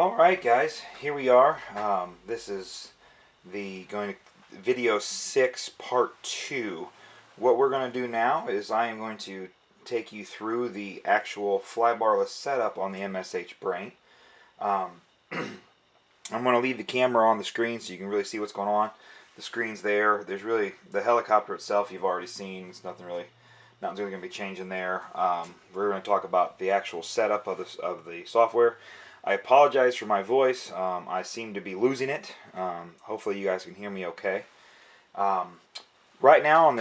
Alright guys, here we are. This is the video 6 part 2. What we're going to do now is I am going to take you through the actual flybarless setup on the MSH Brain. I'm going to leave the camera on the screen so you can really see what's going on. The screen's there. There's really the helicopter itself you've already seen. It's nothing's really going to be changing there. We're going to talk about the actual setup of the software. I apologize for my voice. I seem to be losing it. Hopefully you guys can hear me okay. Right now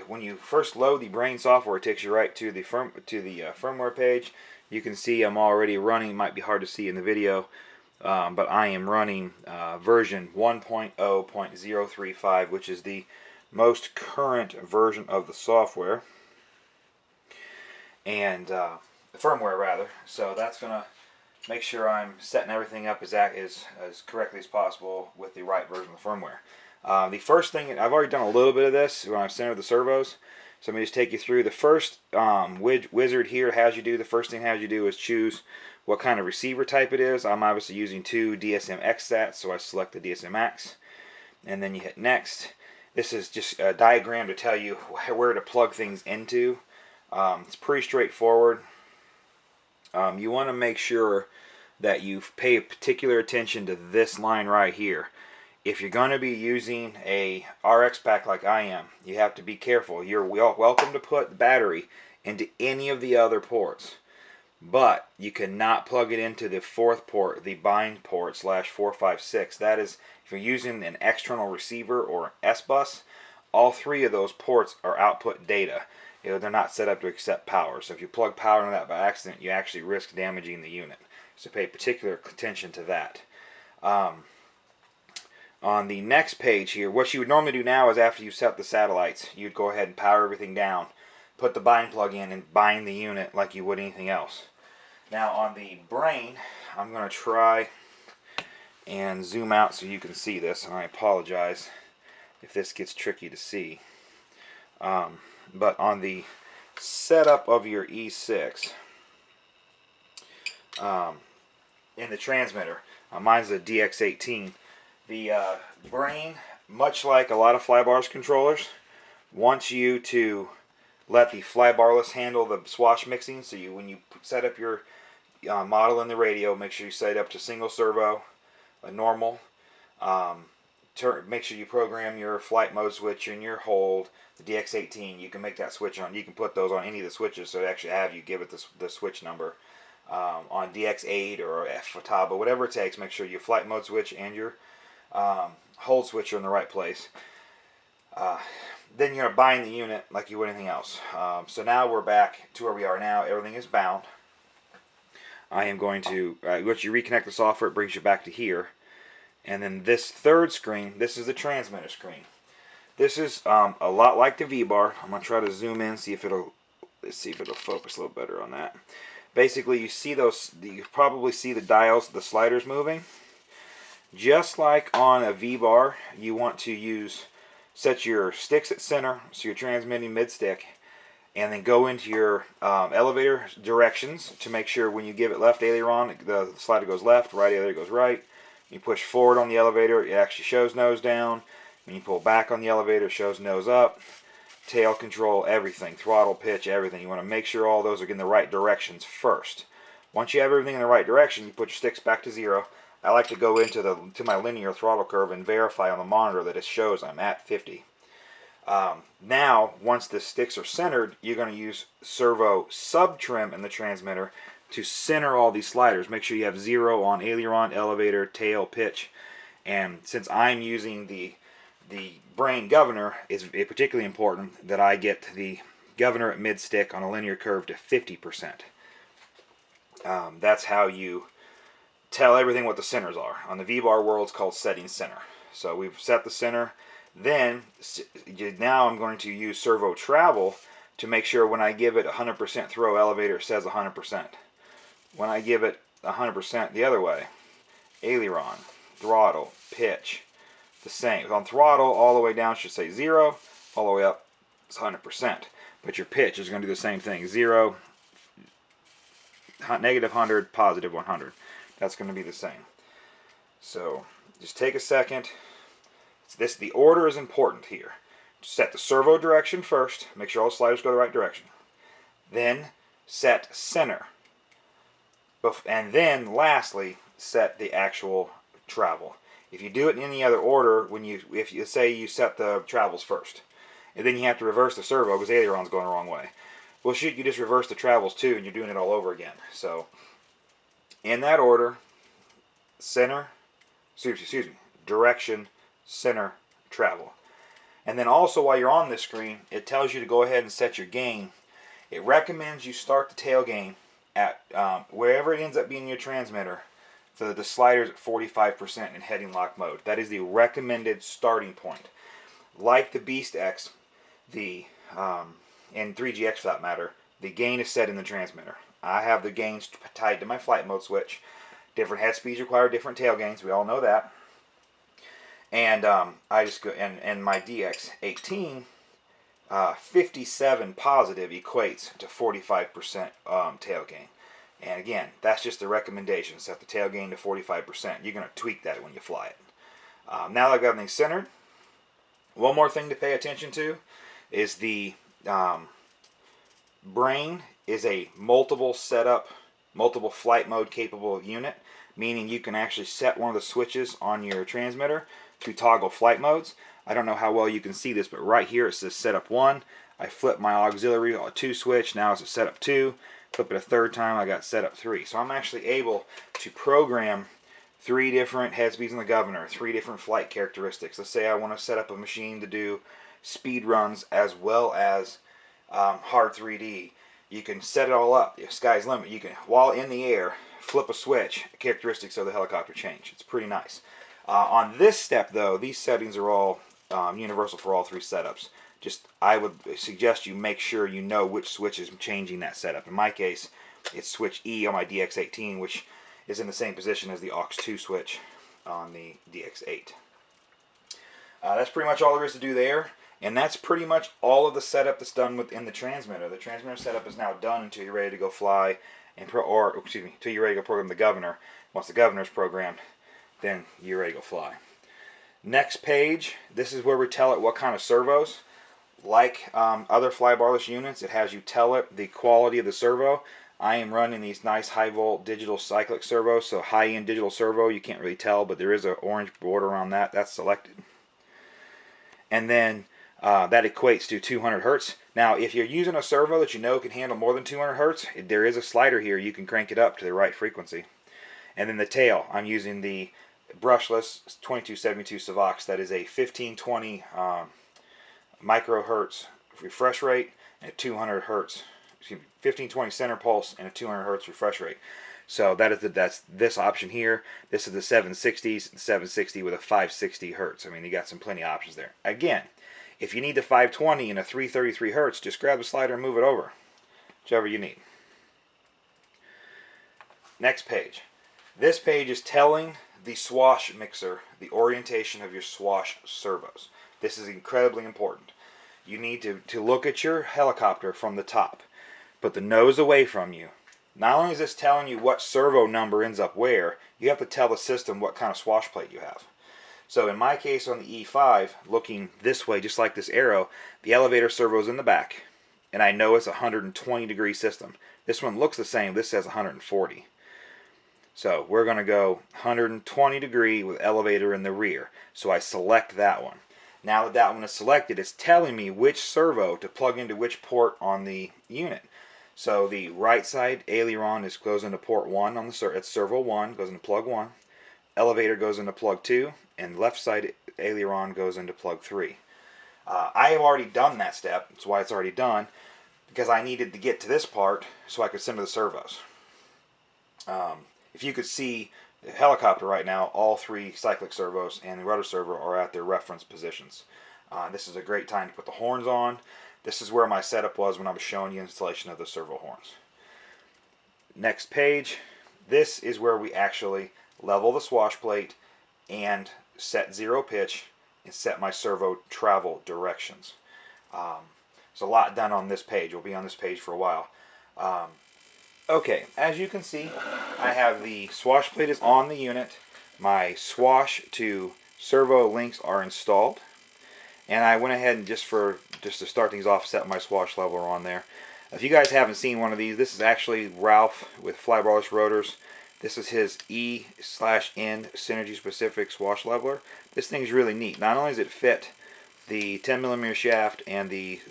when you first load the Brain software, it takes you right to the firmware page. You can see I'm already running. It might be hard to see in the video, but I am running version 1.0.035, which is the most current version of the software and the firmware rather. So that's gonna make sure I'm setting everything up as correctly as possible with the right version of the firmware. The first thing, I've already done a little bit of this when I've centered the servos, so let me just take you through. The first wizard here has you do, the first thing it has you do is choose what kind of receiver type it is. I'm obviously using two DSM-X sats, so I select the DSM-X, and then you hit next. This is just a diagram to tell you where to plug things into. It's pretty straightforward. You want to make sure that you pay particular attention to this line right here. If you're going to be using a RX pack like I am, you have to be careful. You're welcome to put the battery into any of the other ports, but you cannot plug it into the fourth port, the bind port /456. That is, if you're using an external receiver or S-bus, all three of those ports are output data. They're not set up to accept power. So if you plug power into that by accident, you actually risk damaging the unit. So pay particular attention to that. On the next page here, what you would normally do now is after you set the satellites, you'd go ahead and power everything down, put the bind plug in, and bind the unit like you would anything else. Now on the Brain, I'm going to try and zoom out so you can see this, and I apologize if this gets tricky to see. But on the setup of your E6, in the transmitter, mine's a DX18. The Brain, much like a lot of flybars controllers, wants you to let the flybarless handle the swash mixing. So when you set up your model in the radio, make sure you set it up to single servo, normal. Make sure you program your flight mode switch and your hold. The DX18, you can make that switch on. You can put those on any of the switches, so it actually have you give it the switch number. On DX8 or FTABA, whatever it takes, make sure your flight mode switch and your hold switch are in the right place. Then you're going to bind the unit like you would anything else. So now we're back to where we are now. Everything is bound. I am going to let you reconnect the software. It brings you back to here. And then this third screen, this is the transmitter screen. This is a lot like the V-bar. I'm going to try to zoom in, let's see if it'll focus a little better on that. Basically, you probably see the dials, the sliders moving. Just like on a V-bar, you want to set your sticks at center, so you're transmitting mid-stick, and then go into your elevator directions to make sure when you give it left aileron, the slider goes left, right aileron goes right. You push forward on the elevator, it actually shows nose down. When you pull back on the elevator, it shows nose up. Tail control, everything, throttle, pitch, everything. You want to make sure all those are in the right directions first. Once you have everything in the right direction, you put your sticks back to 0. I like to go into my linear throttle curve and verify on the monitor that it shows I'm at 50. Now, once the sticks are centered, you're going to use servo sub-trim in the transmitter to center all these sliders. Make sure you have 0 on aileron, elevator, tail, pitch. And since I'm using the Brain governor, it's particularly important that I get the governor at mid-stick on a linear curve to 50%. That's how you tell everything what the centers are. On the V-bar world, it's called setting center. So we've set the center. Then, now I'm going to use Servo Travel to make sure when I give it 100% throw elevator, it says 100%. When I give it 100% the other way, aileron, throttle, pitch, the same. On throttle, all the way down should say 0, all the way up is 100%. But your pitch is going to do the same thing. 0, -100, +100. That's going to be the same. So just take a second. The order is important here. Set the servo direction first. Make sure all the sliders go the right direction. Then set center. And then lastly, set the actual travel. If you do it in any other order, if you say you set the travels first, and then you have to reverse the servo because the aileron's going the wrong way. Well, shoot, you just reverse the travels too, and you're doing it all over again. So, in that order, center, excuse me, direction, center, travel. And then also while you're on this screen, it tells you to go ahead and set your gain. It recommends you start the tail gain at wherever it ends up being your transmitter, so that the slider's at 45% in heading lock mode. That is the recommended starting point. Like the Beast X, and 3GX for that matter, the gain is set in the transmitter. I have the gains tied to my flight mode switch. Different head speeds require different tail gains. We all know that. And I just go and my DX18, 57 positive equates to 45% tail gain. And again, that's just the recommendation. Set the tail gain to 45%. You're going to tweak that when you fly it. Now that I've got everything centered, one more thing to pay attention to is the brain is a multiple setup, multiple flight mode capable unit, meaning you can actually set one of the switches on your transmitter to toggle flight modes. I don't know how well you can see this, but right here it says setup 1. I flip my auxiliary 2 switch, now it's a setup 2. Flip it a third time, I got setup 3. So I'm actually able to program 3 different head speeds in the governor, 3 different flight characteristics. Let's say I want to set up a machine to do speed runs as well as hard 3D. You can set it all up. The sky's the limit. You can, while in the air, flip a switch. The characteristics of the helicopter change. It's pretty nice. On this step, though, these settings are all universal for all 3 setups. I would suggest you make sure you know which switch is changing that setup. In my case, it's switch E on my DX18, which is in the same position as the aux2 switch on the DX8. That's pretty much all there is to do there. And that's pretty much all of the setup that's done within the transmitter. The transmitter setup is now done until you're ready to go fly, until you're ready to go program the governor. Once the governor's programmed, then you're ready to go fly. Next page, this is where we tell it what kind of servos. Like other flybarless units, it has you tell it the quality of the servo. I am running these nice high volt digital cyclic servos, so high-end digital servo, you can't really tell, but there is an orange border around that. That's selected. And then that equates to 200 hertz. Now, if you're using a servo that you know can handle more than 200 hertz, there is a slider here. You can crank it up to the right frequency. And then the tail, I'm using the brushless 2272 Savox. That is a 1520 microhertz refresh rate and a 200 hertz, 1520 center pulse and a 200 hertz refresh rate. So that's this option here. This is the 760s, 760 with a 560 hertz. I mean, you got some plenty of options there. Again, if you need the 520 and a 333 hertz, just grab the slider and move it over, whichever you need. Next page. This page is telling the swash mixer the orientation of your swash servos. This is incredibly important. You need to look at your helicopter from the top. Put the nose away from you. Not only is this telling you what servo number ends up where, you have to tell the system what kind of swash plate you have. So in my case on the E5, looking this way, just like this arrow, the elevator servo is in the back. And I know it's a 120 degree system. This one looks the same. This says 140. So we're going to go 120 degree with elevator in the rear. So I select that one. Now that that one is selected, it's telling me which servo to plug into which port on the unit. So the right side aileron goes into port 1 on the it's servo 1, goes into plug 1. Elevator goes into plug 2, and left side aileron goes into plug 3. I have already done that step. That's why it's already done, because I needed to get to this part so I could center the servos. If you could see the helicopter right now, all 3 cyclic servos and the rudder servo are at their reference positions. This is a great time to put the horns on. This is where my setup was when I was showing you installation of the servo horns. Next page. This is where we actually level the swash plate and set 0 pitch and set my servo travel directions. There's a lot done on this page. We'll be on this page for a while. Okay, as you can see, I have the swash plate is on the unit. my swash to servo links are installed, and I went ahead and just to start things off, set my swash leveler on there. If you guys haven't seen one of these, this is actually Ralph with Flybarless Rotors. This is his E/N Synergy Specific Swash Leveler. This thing's really neat. Not only does it fit the 10mm shaft and the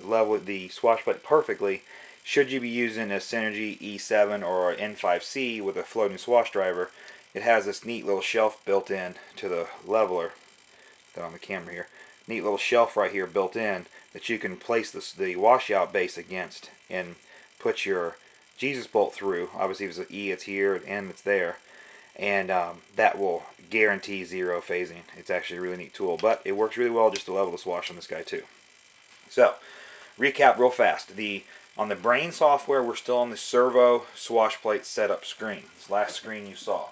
swash plate perfectly, should you be using a Synergy E7 or an N5C with a floating swash driver, it has this neat little shelf built in to the leveler. That on the camera here. Neat little shelf right here built in that you can place the washout base against and put your Jesus bolt through. Obviously, if it's an E, it's here, an N, it's there, and that will guarantee zero phasing. It's actually a really neat tool, but it works really well just to level the swash on this guy too. So, recap real fast. On the Brain software, we're still on the servo swash plate setup screen. This last screen you saw.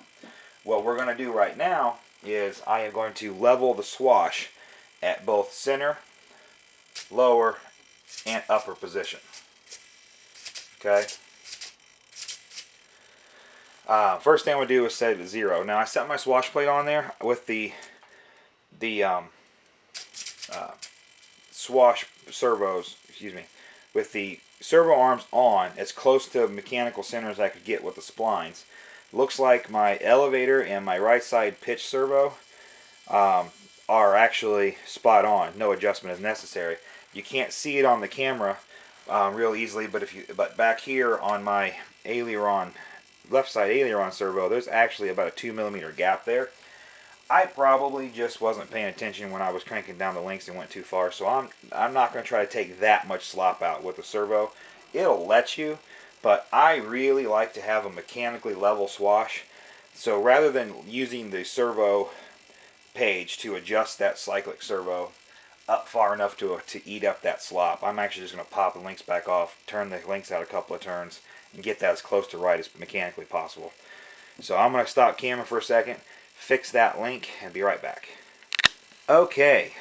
What we're going to do right now is I am going to level the swash at both center, lower, and upper position. Okay. First thing I'm going to do is set it to 0. Now I set my swash plate on there with the swash servos, with the servo arms on as close to mechanical center as I could get with the splines. Looks like my elevator and my right side pitch servo are actually spot on. No adjustment is necessary. You can't see it on the camera real easily, but back here on my aileron, left side aileron servo, there's actually about a 2mm gap there. I probably just wasn't paying attention when I was cranking down the links and went too far, so I'm not going to try to take that much slop out with the servo. It'll let you, but I really like to have a mechanically level swash. So rather than using the servo page to adjust that cyclic servo up far enough to eat up that slop, I'm actually just going to pop the links back off, turn the links out a couple of turns, and get that as close to right as mechanically possible. So I'm going to stop camera for a second, fix that link, and be right back. Okay,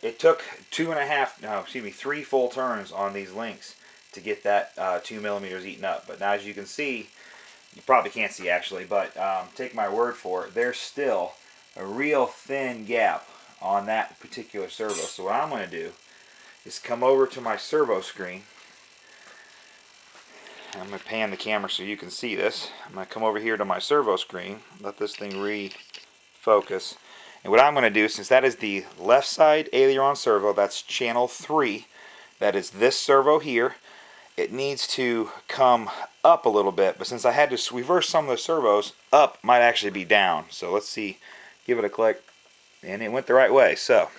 it took 3 full turns on these links to get that 2mm eaten up. But now, as you can see, you probably can't see actually, but take my word for it, there's still a real thin gap on that particular servo. So what I'm going to do is come over to my servo screen. I'm going to pan the camera so you can see this. I'm going to come over here to my servo screen, let this thing refocus. And what I'm going to do, since that is the left side aileron servo, that's channel 3, that is this servo here, it needs to come up a little bit, but since I had to reverse some of the servos, up might actually be down. So let's see, give it a click, and it went the right way. So,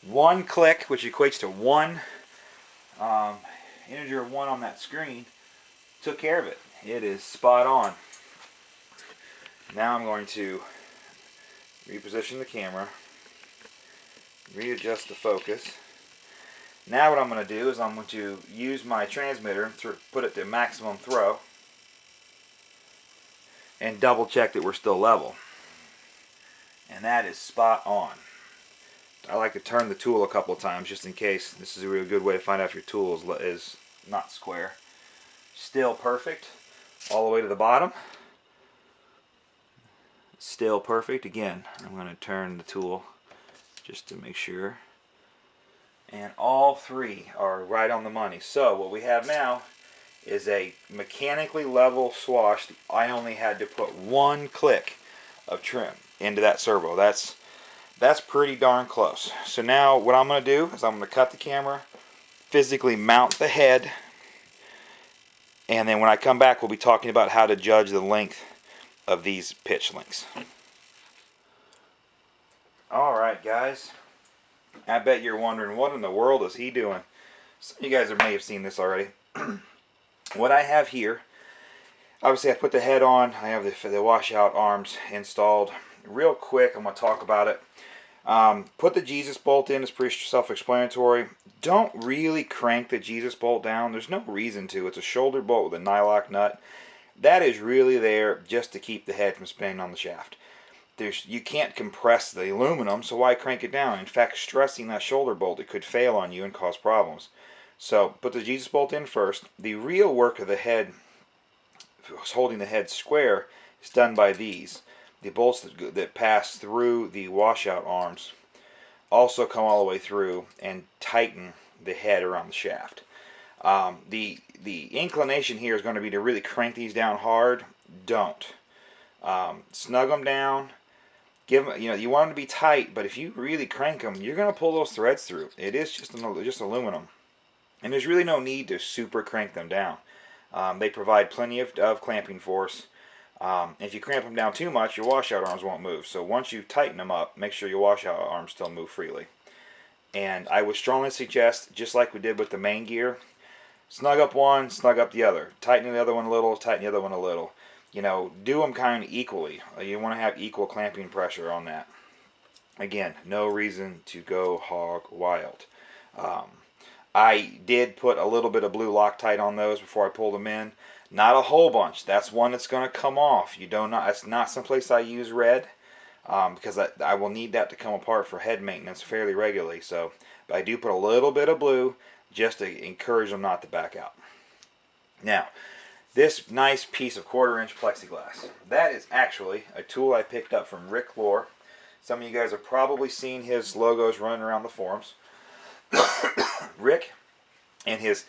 1 click, which equates to 1 integer of 1 on that screen, took care of it. It is spot on. Now I'm going to reposition the camera, readjust the focus. Now what I'm going to do is I'm going to use my transmitter to put it to maximum throw and double check that we're still level. And that is spot on. I like to turn the tool a couple of times just in case. This is a really good way to find out if your tool is not square. Still perfect all the way to the bottom. Still perfect. Again, I'm going to turn the tool just to make sure. And all 3 are right on the money. So what we have now is a mechanically level swash. I only had to put 1 click of trim into that servo. That's pretty darn close. So now what I'm going to do is I'm going to cut the camera, physically mount the head, and then when I come back we'll be talking about how to judge the length of these pitch links. Alright guys, I bet you're wondering, what in the world is he doing? Some of you guys may have seen this already. What I have here, obviously I put the head on, I have the washout arms installed. Real quick, I'm going to talk about it. Put the Jesus bolt in, it's pretty self-explanatory. Don't really crank the Jesus bolt down, there's no reason to. It's a shoulder bolt with a nylock nut. That is really there just to keep the head from spinning on the shaft. You can't compress the aluminum, so why crank it down? In fact, stressing that shoulder bolt, it could fail on you and cause problems. So put the Jesus bolt in first. The real work of the head, holding the head square, is done by these. the bolts that pass through the washout arms also come all the way through and tighten the head around the shaft. The inclination here is going to be to really crank these down hard. Don't. Snug them down. Give them, you want them to be tight, but if you really crank them, you're going to pull those threads through. It is just aluminum, and there's really no need to super crank them down. They provide plenty of clamping force. If you cramp them down too much, your washout arms won't move. So once you tighten them up, make sure your washout arms still move freely. And I would strongly suggest, just like we did with the main gear, snug up one, snug up the other. Tighten the other one a little, tighten the other one a little. Do them kind of equally. You want to have equal clamping pressure on that. Again, no reason to go hog wild. I did put a little bit of blue Loctite on those before I pulled them in. Not a whole bunch. That's one that's going to come off. That's not someplace I use red, because I will need that to come apart for head maintenance fairly regularly. But I do put a little bit of blue just to encourage them not to back out. Now, this nice piece of 1/4-inch plexiglass, that is actually a tool I picked up from Rick Lohr. Some of you guys have probably seen his logos running around the forums. Rick and his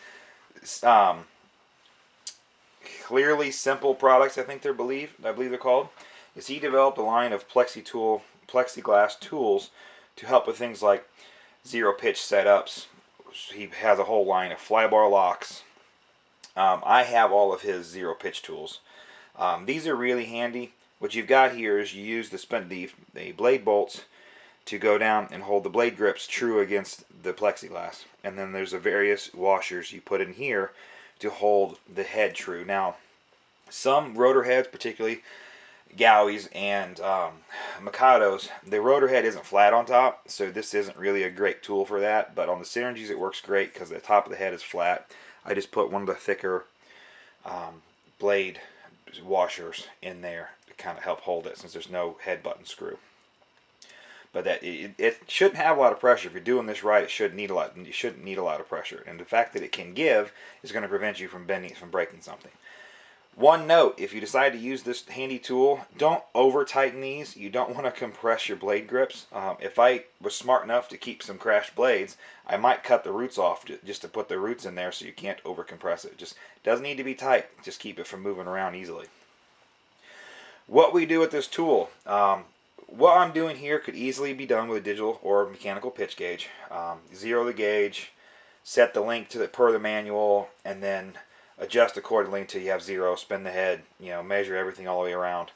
Clearly Simple products, I believe they're called, is he developed a line of plexiglass tools to help with things like zero pitch setups. He has a whole line of flybar locks. I have all of his zero pitch tools. These are really handy. What you've got here is you use the blade bolts to go down and hold the blade grips true against the plexiglass. And then there's the various washers you put in here to hold the head true. Now, some rotor heads, particularly Gowies and Mikados, the rotor head isn't flat on top, so this isn't really a great tool for that. But on the Synergies, it works great because the top of the head is flat. I just put one of the thicker blade washers in there to kind of help hold it, since there's no head button screw. But it shouldn't have a lot of pressure. If you're doing this right, it shouldn't need a lot of pressure. And the fact that it can give is going to prevent you from breaking something. One note: if you decide to use this handy tool, don't over tighten these. You don't want to compress your blade grips. If I was smart enough to keep some crashed blades, I might cut the roots off just to put the roots in there, so you can't over compress it. Just doesn't need to be tight. Just keep it from moving around easily. What we do with this tool, what I'm doing here could easily be done with a digital or mechanical pitch gauge. Zero the gauge, set the length per the manual, and then adjust accordingly until you have zero. Spin the head, measure everything all the way around.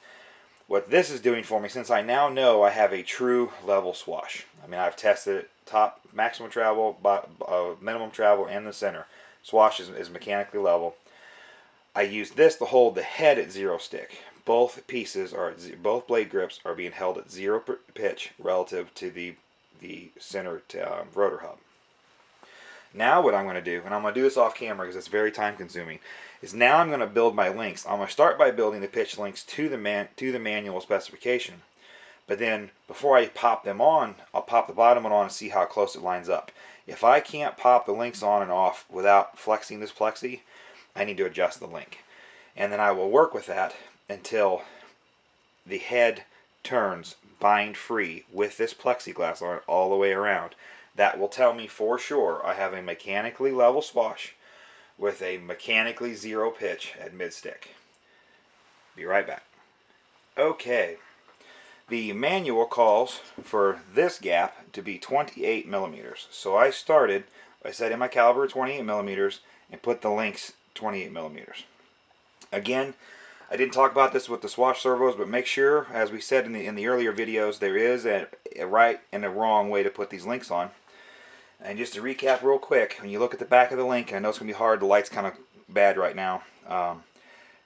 What this is doing for me, since I now know I have a true level swash. I've tested it, top, maximum travel, minimum travel, and the center. Swash is mechanically level. I use this to hold the head at zero stick. Both blade grips are being held at zero pitch relative to the center rotor hub. Now what I'm going to do, and I'm going to do this off camera because it's very time consuming, is now I'm going to build my links. I'm going to start by building the pitch links to the manual specification. But then before I pop them on, I'll pop the bottom one on and see how close it lines up. If I can't pop the links on and off without flexing this plexi, I need to adjust the link. And then I will work with that until the head turns bind free with this plexiglass on it all the way around. That will tell me for sure I have a mechanically level swash with a mechanically zero pitch at mid stick. Be right back. Okay, the manual calls for this gap to be 28 millimeters. So I started by setting my caliber at 28 millimeters and put the links 28 millimeters. Again, I didn't talk about this with the swash servos, but make sure, as we said in the earlier videos, there is a right and a wrong way to put these links on. And just to recap real quick, when you look at the back of the link, I know it's going to be hard, the light's kind of bad right now.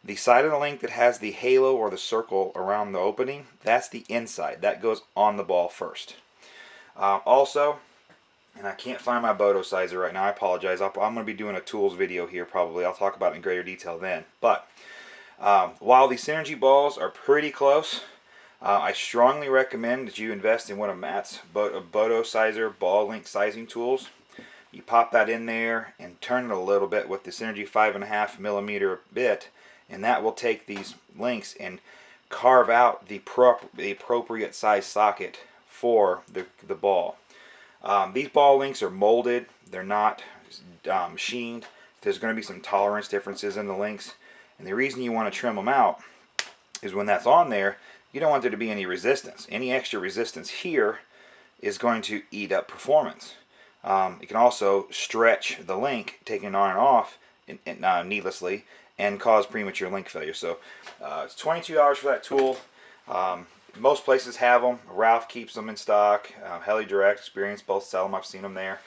The side of the link that has the halo or the circle around the opening, that's the inside. That goes on the ball first. Also, and I can't find my Bodo sizer right now, I apologize. I'm going to be doing a tools video here probably. I'll talk about it in greater detail then. But while these Synergy balls are pretty close, I strongly recommend that you invest in one of Matt's Bodo sizer ball link sizing tools. You pop that in there and turn it a little bit with the Synergy 5.5 millimeter bit, and that will take these links and carve out the appropriate size socket for the ball. These ball links are molded. They're not machined. There's going to be some tolerance differences in the links. And the reason you want to trim them out is when that's on there, you don't want there to be any resistance. Any extra resistance here is going to eat up performance. It can also stretch the link, taking it on and off needlessly, and cause premature link failure. So it's $22 for that tool. Most places have them. Ralph keeps them in stock. Heli Direct, Experience both sell them. I've seen them there.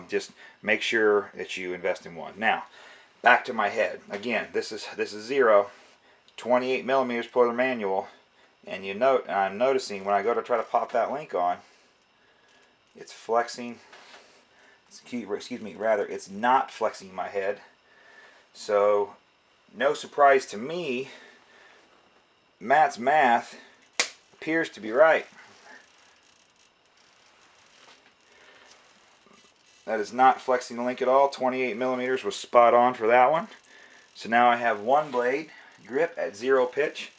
Just make sure that you invest in one. Now, back to my head. Again, this is zero, 28 millimeters per the manual, and I'm noticing when I go to try to pop that link on, it's flexing. It's not flexing my head. So, no surprise to me, Matt's math appears to be right. That is not flexing the link at all. 28 millimeters was spot on for that one. So now I have one blade grip at 0 pitch.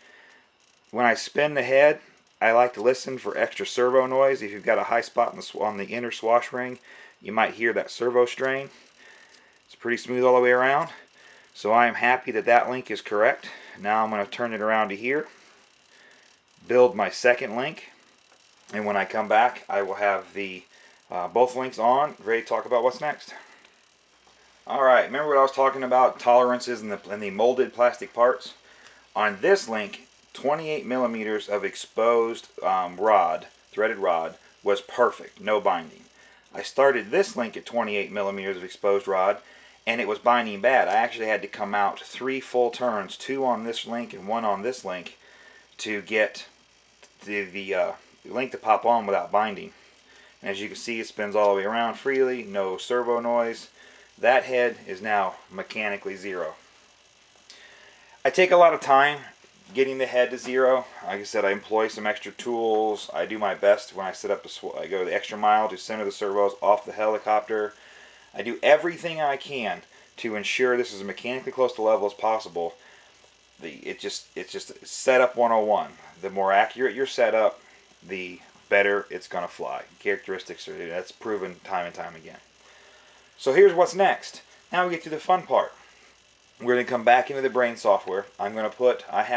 When I spin the head, I like to listen for extra servo noise. If you've got a high spot on the inner swash ring, you might hear that servo strain. It's pretty smooth all the way around. So I am happy that that link is correct. Now I'm going to turn it around to here, build my second link, and when I come back I will have the both links on, ready to talk about what's next. Alright, remember what I was talking about, tolerances in the molded plastic parts? On this link, 28 millimeters of exposed threaded rod, was perfect, no binding. I started this link at 28 millimeters of exposed rod, and it was binding bad. I actually had to come out 3 full turns, 2 on this link and 1 on this link, to get the link to pop on without binding. And as you can see, it spins all the way around freely, no servo noise. That head is now mechanically 0. I take a lot of time getting the head to 0. Like I said, I employ some extra tools. I do my best when I set up I go the extra mile to center the servos off the helicopter. I do everything I can to ensure this is as mechanically close to level as possible. It's just setup 101. The more accurate your setup, the better it's going to fly. Characteristics that's proven time and time again. So here's what's next. Now we get to the fun part. We're going to come back into the brain software. I'm going to put put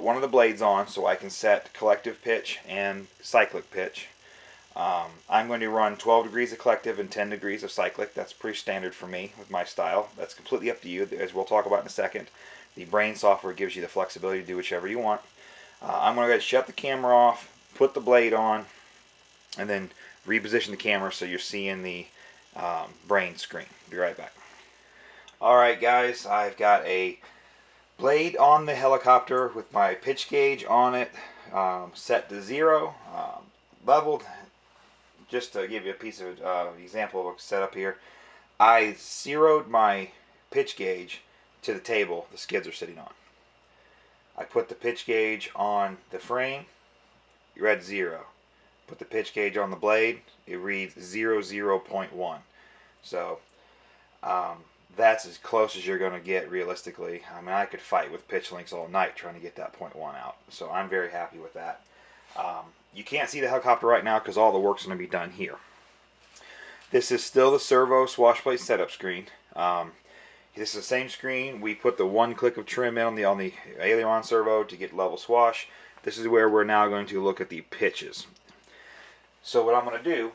one of the blades on so I can set Collective Pitch and Cyclic Pitch. I'm going to run 12 degrees of Collective and 10 degrees of Cyclic. That's pretty standard for me with my style. That's completely up to you, as we'll talk about in a second. The brain software gives you the flexibility to do whichever you want. I'm going to go ahead and shut the camera off, put the blade on, and then reposition the camera so you're seeing the brain screen. Be right back. Alright guys, I've got a blade on the helicopter with my pitch gauge on it, set to 0, leveled. Just to give you a piece of example of what's set up here, I zeroed my pitch gauge to the table the skids are sitting on. I put the pitch gauge on the frame, it read 0. Put the pitch gauge on the blade, it reads 0.1. So that's as close as you're going to get realistically. I mean, I could fight with pitch links all night trying to get that 0.1 out. So I'm very happy with that. You can't see the helicopter right now because all the work's going to be done here. This is still the Servo swash plate setup screen. This is the same screen. We put the 1 click of trim in on the aileron servo to get level swash. This is where we're now going to look at the pitches. So what I'm going to do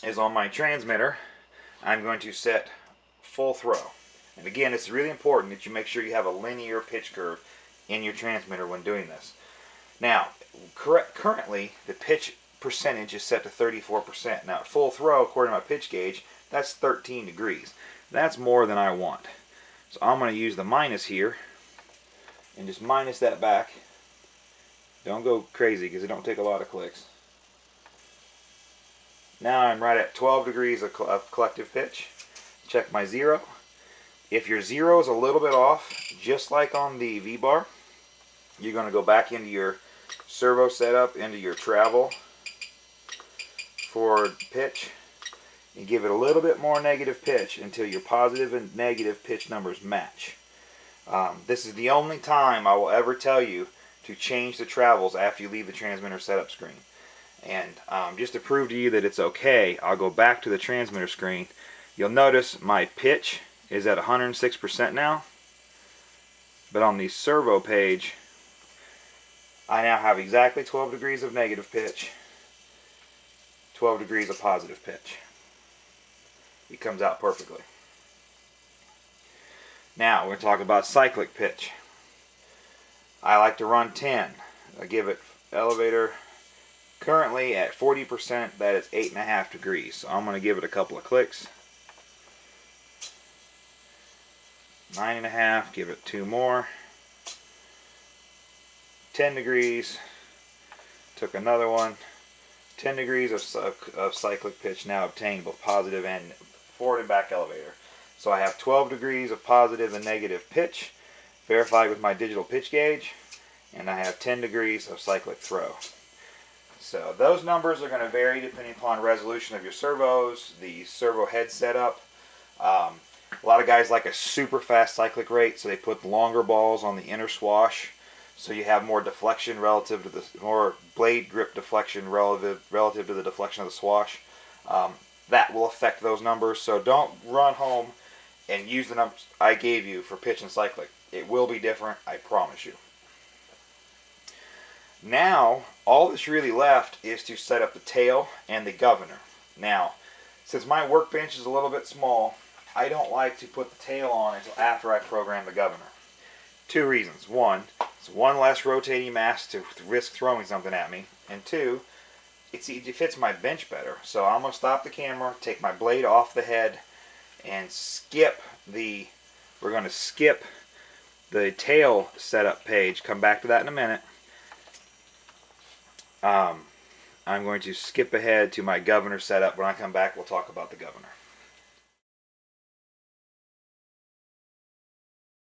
is on my transmitter, I'm going to set full throw. And again, it's really important that you make sure you have a linear pitch curve in your transmitter when doing this. Now, currently the pitch percentage is set to 34%. Now at full throw, according to my pitch gauge, that's 13 degrees. That's more than I want. So I'm going to use the minus here and just minus that back. Don't go crazy because it don't take a lot of clicks. Now I'm right at 12 degrees of collective pitch. Check my 0. If your 0 is a little bit off, just like on the V-bar, you're going to go back into your servo setup, into your travel forward pitch, and give it a little bit more negative pitch until your positive and negative pitch numbers match. This is the only time I will ever tell you to change the travels after you leave the transmitter setup screen. And just to prove to you that it's okay, I'll go back to the transmitter screen. You'll notice my pitch is at 106% now. But on the servo page, I now have exactly 12 degrees of negative pitch, 12 degrees of positive pitch. It comes out perfectly. Now, we're going to talk about cyclic pitch. I like to run 10. I give it elevator currently at 40%, that is 8.5 degrees. So I'm going to give it a couple of clicks. 9.5, give it 2 more. 10 degrees, took another one. 10 degrees of cyclic pitch now obtained, both positive and forward and back elevator. So I have 12 degrees of positive and negative pitch, verified with my digital pitch gauge, and I have 10 degrees of cyclic throw. So those numbers are going to vary depending upon resolution of your servos, the servo head setup. A lot of guys like a super fast cyclic rate, so they put longer balls on the inner swash, so you have more deflection relative to the more blade grip deflection relative to the deflection of the swash. That will affect those numbers. So don't run home and use the numbers I gave you for pitch and cyclic. It will be different, I promise you. Now, all that's really left is to set up the tail and the governor. Now, since my workbench is a little bit small, I don't like to put the tail on until after I program the governor. 2 reasons. 1, it's one less rotating mass to risk throwing something at me. And 2, it fits my bench better. So I'm going to stop the camera, take my blade off the head, and we're going to skip the tail setup page. Come back to that in a minute. I'm going to skip ahead to my governor setup. When I come back, we'll talk about the governor.